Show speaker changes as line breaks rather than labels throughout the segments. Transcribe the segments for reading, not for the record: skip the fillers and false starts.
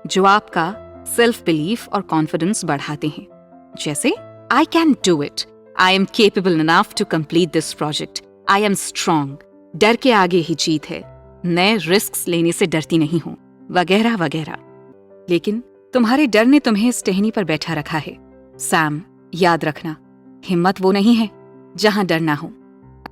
जो आपका self belief और कॉन्फिडेंस बढ़ाते हैं, जैसे I can do it, I am capable enough to complete this project, I am strong, डर के आगे ही जीत है, मैं रिस्क लेने से डरती नहीं हूं, वगैरह वगैरह। लेकिन तुम्हारे डर ने तुम्हें इस टहनी पर बैठा रखा है। सैम, याद रखना, हिम्मत वो नहीं है जहां डर ना हो।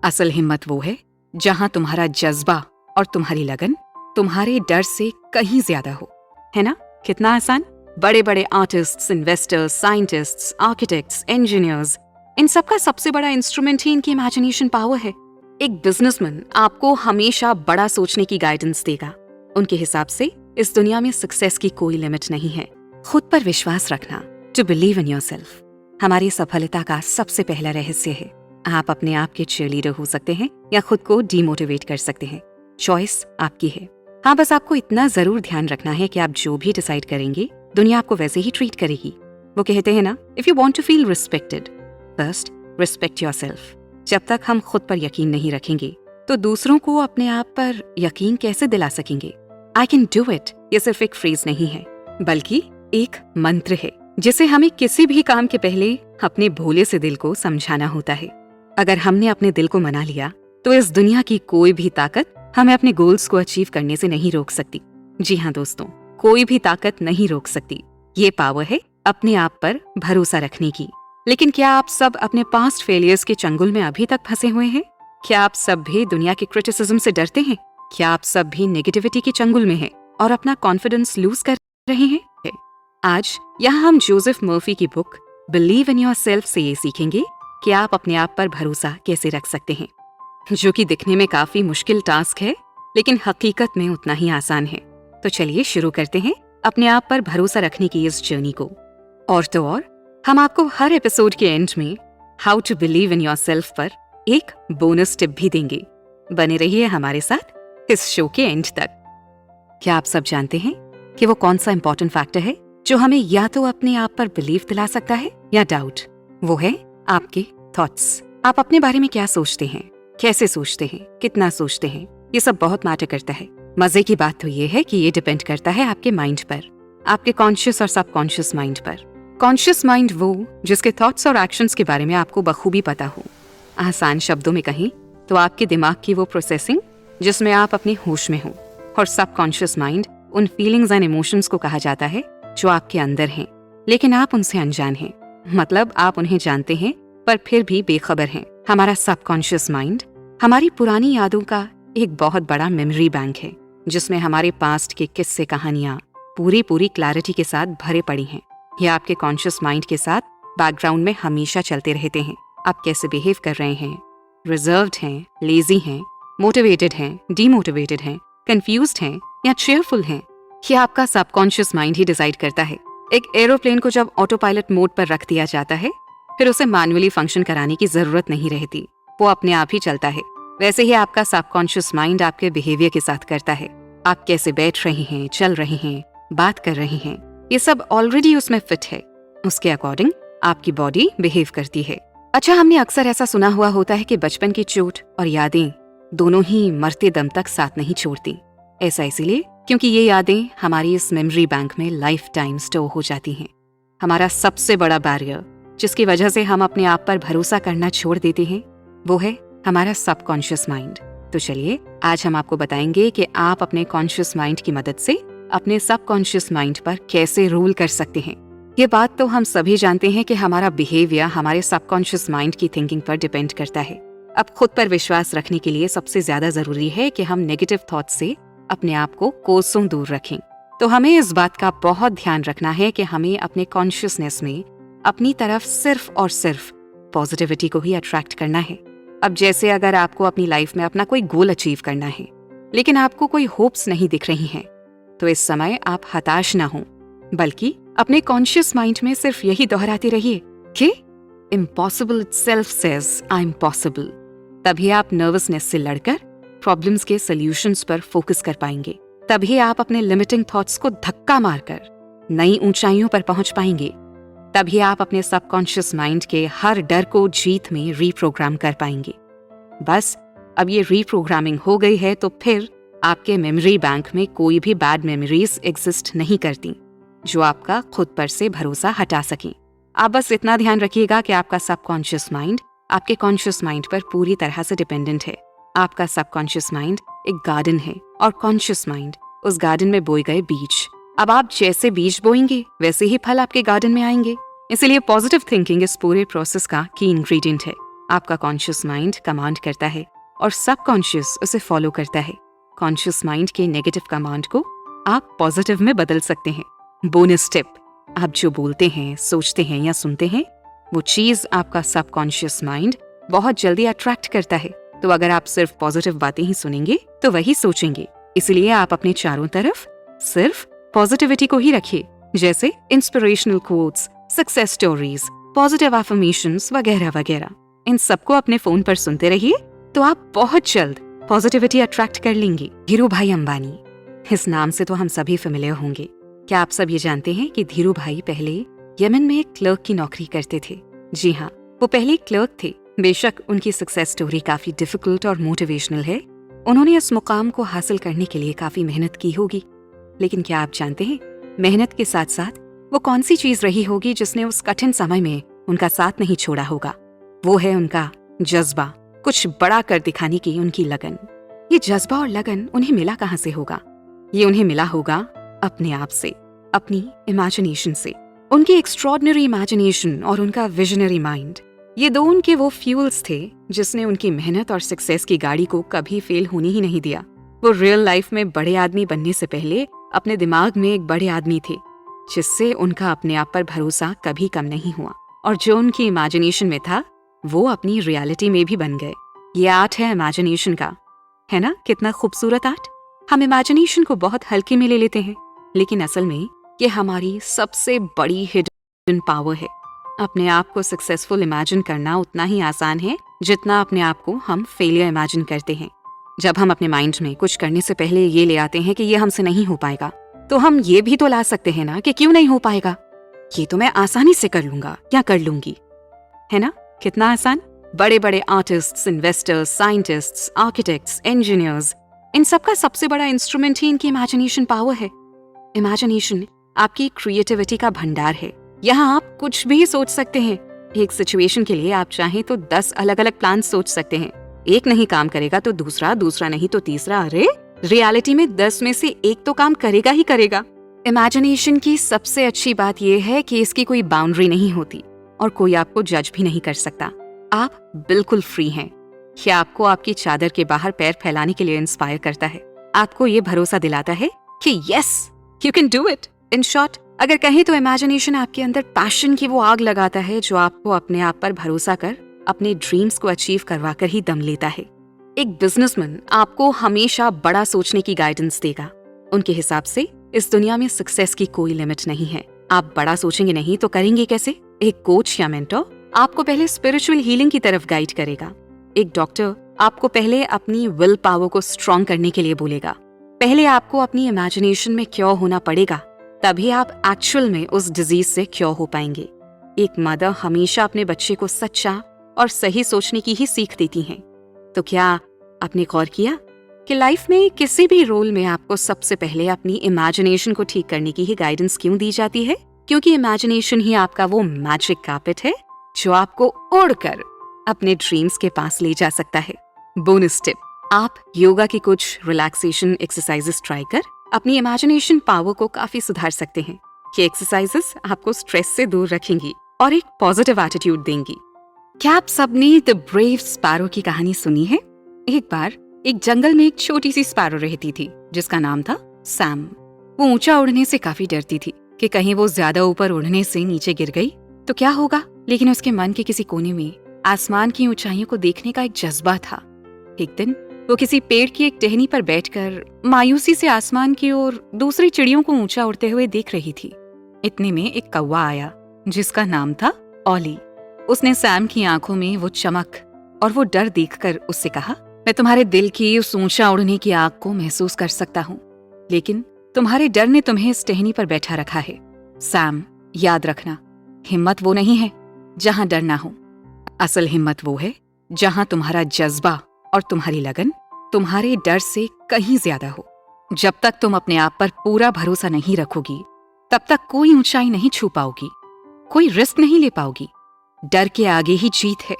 असल हिम्मत वो है जहां तुम्हारा जज्बा और तुम्हारी लगन तुम्हारे डर से कहीं ज्यादा हो। है ना? कितना आसान। बड़े बड़े artists, investors, scientists, architects, engineers, इन सबका सबसे बड़ा इंस्ट्रूमेंट ही इनकी इमेजिनेशन पावर है। एक बिजनेसमैन आपको हमेशा बड़ा सोचने की गाइडेंस देगा। उनके हिसाब से इस दुनिया में सक्सेस की कोई लिमिट नहीं है। खुद पर विश्वास रखना, टू बिलीव इन योरसेल्फ, हमारी सफलता का सबसे पहला रहस्य है। आप अपने आप के चीयरलीडर हो सकते हैं या खुद को डीमोटिवेट कर सकते हैं। चॉइस आपकी है। हाँ, बस आपको इतना जरूर ध्यान रखना है कि आप जो भी डिसाइड करेंगे, दुनिया आपको वैसे ही ट्रीट करेगी। वो कहते हैं ना, if you want to feel respected, first respect yourself. जब तक हम खुद पर यकीन नहीं रखेंगे तो दूसरों को अपने आप पर यकीन कैसे दिला सकेंगे? आई कैन डू इट ये सिर्फ एक फ्रेज नहीं है, बल्कि एक मंत्र है जिसे हमें किसी भी काम के पहले अपने भोले से दिल को समझाना होता है। अगर हमने अपने दिल को मना लिया तो इस दुनिया की कोई भी ताकत हमें अपने गोल्स को अचीव करने से नहीं रोक सकती। जी हाँ दोस्तों, कोई भी ताकत नहीं रोक सकती। ये पावर है अपने आप पर भरोसा रखने की। लेकिन क्या आप सब अपने पास्ट फेलियर्स के चंगुल में अभी तक फंसे हुए हैं? क्या आप सब भी दुनिया के क्रिटिसिज्म से डरते हैं? क्या आप सब भी नेगेटिविटी के चंगुल में हैं और अपना कॉन्फिडेंस लूज कर रहे हैं? आज यहाँ हम जोसेफ मर्फी की बुक बिलीव इन योरसेल्फ से ये सीखेंगे कि आप अपने आप पर भरोसा कैसे रख सकते हैं, जो कि दिखने में काफी मुश्किल टास्क है लेकिन हकीकत में उतना ही आसान है। तो चलिए शुरू करते हैं अपने आप पर भरोसा रखने की इस जर्नी को। और तो और हम आपको हर एपिसोड के एंड में how to believe in yourself पर एक बोनस टिप भी देंगे। बने रहिए हमारे साथ इस शो के एंड तक। क्या आप सब जानते हैं कि वो कौन सा इंपॉर्टेंट फैक्टर है जो हमें या तो अपने आप पर बिलीव दिला सकता है या डाउट? वो है आपके थॉट्स। आप अपने बारे में क्या सोचते हैं, कैसे सोचते हैं, कितना सोचते हैं, ये सब बहुत मैटर करता है। मजे की बात तो ये है कि ये डिपेंड करता है आपके माइंड पर, आपके कॉन्शियस और सबकॉन्शियस माइंड पर। कॉन्शियस माइंड वो जिसके थॉट्स और एक्शंस के बारे में आपको बखूबी पता हो। आसान शब्दों में कहें तो आपके दिमाग की वो प्रोसेसिंग जिसमें आप अपने होश में हो। और सबकॉन्शियस माइंड उन फीलिंग्स एंड इमोशंस को कहा जाता है जो आपके अंदर हैं, लेकिन आप उनसे अनजान हैं। मतलब आप उन्हें जानते हैं पर फिर भी बेखबर हैं। हमारा सबकॉन्शियस माइंड हमारी पुरानी यादों का एक बहुत बड़ा मेमोरी बैंक है, जिसमें हमारे पास्ट के किस्से कहानियां पूरी क्लैरिटी के साथ भरे पड़ी हैं। ये आपके कॉन्शियस माइंड के साथ बैकग्राउंड में हमेशा चलते रहते हैं। आप कैसे बिहेव कर रहे हैं, रिजर्व्ड हैं, लेजी हैं, मोटिवेटेड हैं, डीमोटिवेटेड हैं, कंफ्यूज्ड हैं या चेयरफुल हैं, ये आपका सबकॉन्शियस माइंड ही डिसाइड करता है। एक एरोप्लेन को जब ऑटो पायलट मोड पर रख दिया जाता है, फिर उसे मैन्युअली फंक्शन कराने की जरूरत नहीं रहती, वो अपने आप ही चलता है। वैसे ही आपका सबकॉन्शियस माइंड आपके बिहेवियर के साथ करता है। आप कैसे बैठ रहे हैं, चल रहे हैं, बात कर रहे हैं, ये सब ऑलरेडी उसमें फिट है। उसके अकॉर्डिंग आपकी बॉडी बिहेव करती है। अच्छा, हमने अक्सर ऐसा सुना हुआ होता है कि बचपन की चोट और यादें दोनों ही मरते दम तक साथ नहीं छोड़ती। ऐसा इसीलिए क्योंकि ये यादें हमारी इस मेमोरी बैंक में लाइफ टाइम स्टोर हो जाती हैं। हमारा सबसे बड़ा बैरियर जिसकी वजह से हम अपने आप पर भरोसा करना छोड़ देते हैं, वो है हमारा सबकॉन्शियस माइंड। तो चलिए आज हम आपको बताएंगे कि आप अपने कॉन्शियस माइंड की मदद से अपने सबकॉन्शियस माइंड पर कैसे रूल कर सकते हैं। ये बात तो हम सभी जानते हैं कि हमारा बिहेवियर हमारे सबकॉन्शियस माइंड की थिंकिंग पर डिपेंड करता है। अब खुद पर विश्वास रखने के लिए सबसे ज्यादा जरूरी है कि हम नेगेटिव थॉट से अपने आप को कोसों दूर रखें। तो हमें इस बात का बहुत ध्यान रखना है कि हमें अपने कॉन्शियसनेस में अपनी तरफ सिर्फ और सिर्फ पॉजिटिविटी को ही अट्रैक्ट करना है। अब जैसे अगर आपको अपनी लाइफ में अपना कोई गोल अचीव करना है, लेकिन आपको कोई होप्स नहीं दिख रही हैं, तो इस समय आप हताश ना हों, बल्कि अपने कॉन्शियस माइंड में सिर्फ यही दोहराते रहिए कि impossible itself says I am possible. तभी आप नर्वसनेस से लड़कर प्रॉब्लम्स के सॉल्यूशंस पर फोकस कर पाएंगे। तभी आप अपने लिमिटिंग थॉट्स को धक्का मारकर नई ऊंचाइयों पर पहुंच पाएंगे। तभी आप अपने सबकॉन्शियस माइंड के हर डर को जीत में रीप्रोग्राम कर पाएंगे। बस अब ये रीप्रोग्रामिंग हो गई है तो फिर आपके मेमोरी बैंक में कोई भी बैड मेमोरीज एग्जिस्ट नहीं करती जो आपका खुद पर से भरोसा हटा सकें। आप बस इतना ध्यान रखिएगा कि आपका सबकॉन्शियस माइंड आपके कॉन्शियस माइंड पर पूरी तरह से डिपेंडेंट है। आपका सबकॉन्शियस माइंड एक गार्डन है और कॉन्शियस माइंड उस गार्डन में बोए गए बीज। अब आप जैसे बीज बोएंगे वैसे ही फल आपके गार्डन में आएंगे। इसीलिए पॉजिटिव थिंकिंग इस पूरे प्रोसेस का की इंग्रेडिएंट है। आपका कॉन्शियस माइंड कमांड करता है और सबकॉन्शियस उसे फॉलो करता है। कॉन्शियस माइंड के नेगेटिव कमांड को आप पॉजिटिव में बदल सकते हैं। बोनस टिप, आप जो बोलते हैं, सोचते हैं या सुनते हैं वो चीज आपका सबकॉन्शियस माइंड बहुत जल्दी अट्रैक्ट करता है। तो अगर आप सिर्फ पॉजिटिव बातें ही सुनेंगे तो वही सोचेंगे। इसलिए आप अपने चारों तरफ सिर्फ पॉजिटिविटी को ही रखिए, जैसे inspirational quotes, success stories, positive affirmations वगैरह वगैरह। इन सबको अपने फोन पर सुनते रहिए तो आप बहुत जल्द पॉजिटिविटी अट्रैक्ट कर लेंगे। धीरू भाई अंबानी, इस नाम से तो हम सभी फेमिलियर होंगे। क्या आप सब ये जानते हैं कि धीरू भाई पहले यमन में एक क्लर्क की नौकरी करते थे? जी हाँ, वो पहले क्लर्क थे। बेशक उनकी सक्सेस स्टोरी काफी डिफिकल्ट और मोटिवेशनल है। उन्होंने इस मुकाम को हासिल करने के लिए काफी मेहनत की होगी, लेकिन क्या आप जानते हैं मेहनत के साथ साथ वो कौन सी चीज रही होगी जिसने उस कठिन समय में उनका साथ नहीं छोड़ा होगा? वो है उनका जज्बा, कुछ बड़ा कर दिखाने की उनकी लगन। ये जज्बा और लगन उन्हें मिला कहाँ से होगा? ये उन्हें मिला होगा अपने आप से, अपनी इमेजिनेशन से। उनकी एक्स्ट्रॉर्डिनरी इमेजिनेशन और उनका विजनरी माइंड, ये दो उनके वो फ्यूल्स थे जिसने उनकी मेहनत और सक्सेस की गाड़ी को कभी फेल होने ही नहीं दिया। वो रियल लाइफ में बड़े आदमी बनने से पहले अपने दिमाग में एक बड़े आदमी थे, जिससे उनका अपने आप पर भरोसा कभी कम नहीं हुआ। और जो उनकी इमेजिनेशन में था वो अपनी रियलिटी में भी बन गए। ये आर्ट है इमेजिनेशन का, है ना? कितना खूबसूरत आर्ट। हम इमेजिनेशन को बहुत हल्के में ले लेते हैं, लेकिन असल में ये हमारी सबसे बड़ी हिडन पावर है। अपने आप को सक्सेसफुल इमेजिन करना उतना ही आसान है जितना अपने आप को हम फेलियर इमेजिन करते हैं। जब हम अपने माइंड में कुछ करने से पहले ये ले आते हैं कि ये हमसे नहीं हो पाएगा, तो हम ये भी तो ला सकते हैं ना कि क्यों नहीं हो पाएगा, ये तो मैं आसानी से कर लूंगा या कर लूंगी, है ना? कितना आसान। बड़े बड़े artists, investors, scientists, architects, engineers, इन सबका सबसे बड़ा इंस्ट्रूमेंट ही इनकी इमेजिनेशन पावर है। इमेजिनेशन आपकी क्रिएटिविटी का भंडार है। यहाँ आप कुछ भी सोच सकते हैं। एक सिचुएशन के लिए आप चाहें तो 10 अलग अलग प्लान सोच सकते हैं। एक नहीं काम करेगा तो दूसरा, दूसरा नहीं तो तीसरा। अरे रियलिटी में 10 में से एक तो काम करेगा ही करेगा। इमेजिनेशन की सबसे अच्छी बात यह है कि इसकी कोई बाउंड्री नहीं होती और कोई आपको जज भी नहीं कर सकता। आप बिल्कुल फ्री हैं। यह आपको आपकी चादर के बाहर पैर फैलाने के लिए इंस्पायर करता है। आपको ये भरोसा दिलाता है कि yes, you can do it. In short, अगर कहें तो इमेजिनेशन आपके अंदर पैशन की वो आग लगाता है जो आपको अपने आप पर भरोसा कर अपने ड्रीम्स को अचीव करवा कर ही दम लेता है। एक बिजनेसमैन आपको हमेशा बड़ा सोचने की गाइडेंस देगा। उनके हिसाब से इस दुनिया में सक्सेस की कोई लिमिट नहीं है। आप बड़ा सोचेंगे नहीं तो करेंगे कैसे? एक कोच या मेंटर आपको पहले स्पिरिचुअल हीलिंग की तरफ गाइड करेगा। एक डॉक्टर आपको पहले अपनी विल पावर को स्ट्रॉन्ग करने के लिए बोलेगा। पहले आपको अपनी इमेजिनेशन में क्योर होना पड़ेगा, तभी आप एक्चुअल में उस डिजीज से क्योर हो पाएंगे। एक मदर हमेशा अपने बच्चे को सच्चा और सही सोचने की ही सीख देती हैं। तो क्या आपने गौर किया कि लाइफ में किसी भी रोल में आपको सबसे पहले अपनी इमेजिनेशन को ठीक करने की ही गाइडेंस क्यों दी जाती है? क्योंकि इमेजिनेशन ही आपका वो मैजिक कार्पेट है जो आपको उड़कर अपने ड्रीम्स के पास ले जा सकता है। बोनस टिप, आप योगा की कुछ रिलैक्सेशन एक्सरसाइजेस ट्राई कर अपनी इमेजिनेशन पावर को काफी सुधार सकते हैं। ये एक्सरसाइजेस आपको स्ट्रेस से दूर रखेंगी और एक पॉजिटिव एटीट्यूड देंगी। क्या आप सबने द ब्रेव स्पैरो की कहानी सुनी है? एक बार एक जंगल में एक छोटी सी स्पैरो रहती थी जिसका नाम था सैम। वो ऊंचा उड़ने से काफी डरती थी कि कहीं वो ज्यादा ऊपर उड़ने से नीचे गिर गई तो क्या होगा। लेकिन उसके मन के किसी कोने में आसमान की ऊंचाइयों को देखने का एक जज्बा था। एक दिन वो किसी पेड़ की एक टहनी पर बैठकर मायूसी से आसमान की ओर दूसरी चिड़ियों को ऊंचा उड़ते हुए देख रही थी। इतने में एक कौवा आया जिसका नाम था ऑली। उसने सैम की आंखों में वो चमक और वो डर देखकर उससे कहा, मैं तुम्हारे दिल की उस ऊंचा उड़ने की आग को महसूस कर सकता हूँ, लेकिन तुम्हारे डर ने तुम्हें इस टहनी पर बैठा रखा है। सैम, याद रखना, हिम्मत वो नहीं है जहां डर ना हो। असल हिम्मत वो है जहां तुम्हारा जज्बा और तुम्हारी लगन तुम्हारे डर से कहीं ज्यादा हो। जब तक तुम अपने आप पर पूरा भरोसा नहीं रखोगी, तब तक कोई ऊंचाई नहीं छू पाओगी, कोई रिस्क नहीं ले पाओगी। डर के आगे ही जीत है।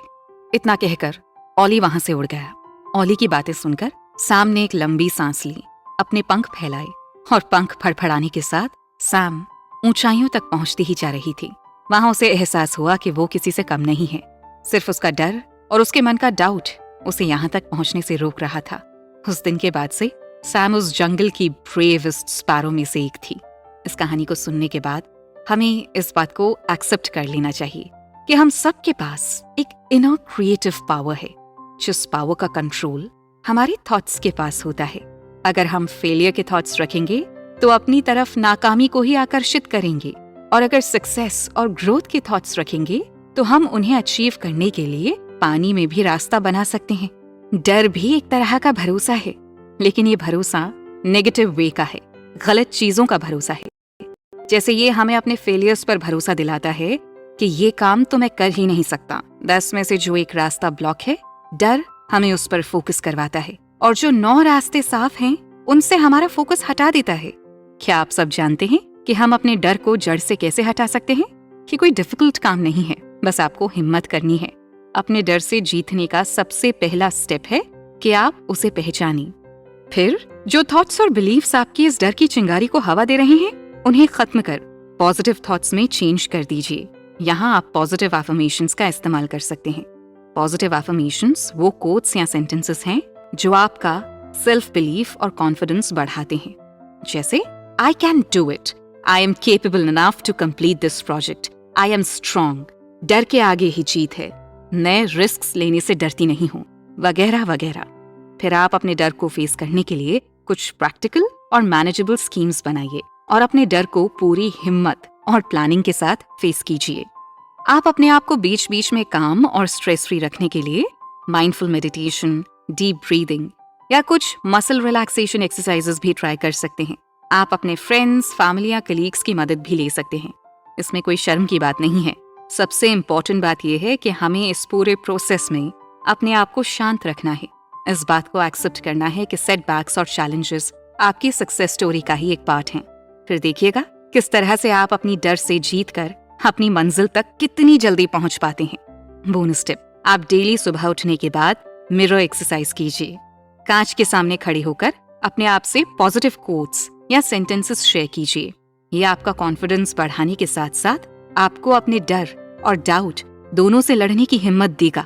इतना कहकर ऑली वहां से उड़ गया। ऑली की बातें सुनकर सैम ने एक लंबी सांस ली, अपने पंख फैलाए और पंख फड़फड़ाने के साथ सैम ऊंचाइयों तक पहुंचती ही जा रही थी। वहां उसे एहसास हुआ कि वो किसी से कम नहीं है। सिर्फ उसका डर और उसके मन का डाउट उसे यहां तक पहुंचने से रोक रहा था। उस दिन के बाद से सैम उस जंगल की ब्रेवेस्ट स्पैरो में से एक थी। इस कहानी को सुनने के बाद हमें इस बात को एक्सेप्ट कर लेना चाहिए कि हम सबके पास एक इनर क्रिएटिव पावर है, जिस पावर का कंट्रोल हमारे थॉट्स के पास होता है। अगर हम फेलियर के थॉट्स रखेंगे तो अपनी तरफ नाकामी को ही आकर्षित करेंगे, और अगर सक्सेस और ग्रोथ के थॉट्स रखेंगे तो हम उन्हें अचीव करने के लिए पानी में भी रास्ता बना सकते हैं। डर भी एक तरह का भरोसा है, लेकिन ये भरोसा नेगेटिव वे का है, गलत चीजों का भरोसा है। जैसे ये हमें अपने फेलियर्स पर भरोसा दिलाता है कि ये काम तो मैं कर ही नहीं सकता। 10 में से जो एक रास्ता ब्लॉक है, डर हमें उस पर फोकस करवाता है, और जो 9 रास्ते साफ हैं उनसे हमारा फोकस हटा देता है। क्या आप सब जानते हैं कि हम अपने डर को जड़ से कैसे हटा सकते हैं? कि कोई डिफिकल्ट काम नहीं है, बस आपको हिम्मत करनी है। अपने डर से जीतने का सबसे पहला स्टेप है कि आप उसे पहचानें। फिर जो थॉट्स और बिलीव्स आपकी इस डर की चिंगारी को हवा दे रहे हैं, उन्हें खत्म कर पॉजिटिव थॉट्स में चेंज कर दीजिए। यहाँ आप पॉजिटिव अफर्मेशंस का इस्तेमाल कर सकते हैं। पॉजिटिव अफर्मेशंस वो कोट्स या सेंटेंसेस हैं जो आपका सेल्फ बिलीफ और कॉन्फिडेंस बढ़ाते हैं। जैसे I can do it, I am capable enough to complete this project, I am strong, डर के आगे ही जीत है, नए रिस्क लेने से डरती नहीं हूँ, वगैरह वगैरह। फिर आप अपने डर को फेस करने के लिए कुछ प्रैक्टिकल और मैनेजेबल स्कीम्स बनाइए और अपने डर को पूरी हिम्मत और प्लानिंग के साथ फेस कीजिए। आप अपने आप को बीच बीच में काम और स्ट्रेस फ्री रखने के लिए माइंडफुल मेडिटेशन, डीप ब्रीदिंग या कुछ मसल रिलैक्सेशन एक्सरसाइजेस भी ट्राई कर सकते हैं। आप अपने फ्रेंड्स, फैमिली या कलीग्स की मदद भी ले सकते हैं। इसमें कोई शर्म की बात नहीं है। सबसे इम्पोर्टेंट बात यह है कि हमें इस पूरे प्रोसेस में अपने आप को शांत रखना है। इस बात को एक्सेप्ट करना है कि सेटबैक्स और चैलेंजेस आपकी सक्सेस स्टोरी का ही एक पार्ट हैं। फिर देखिएगा किस तरह से आप अपनी डर से जीतकर अपनी मंजिल तक कितनी जल्दी पहुंच पाते हैं। बोनस टिप, आप डेली सुबह उठने के बाद मिरर एक्सरसाइज कीजिए। कांच के सामने खड़े होकर अपने आप से पॉजिटिव कोट्स या सेंटेंसेस शेयर कीजिए। ये आपका कॉन्फिडेंस बढ़ाने के साथ साथ आपको अपने डर और डाउट दोनों से लड़ने की हिम्मत देगा।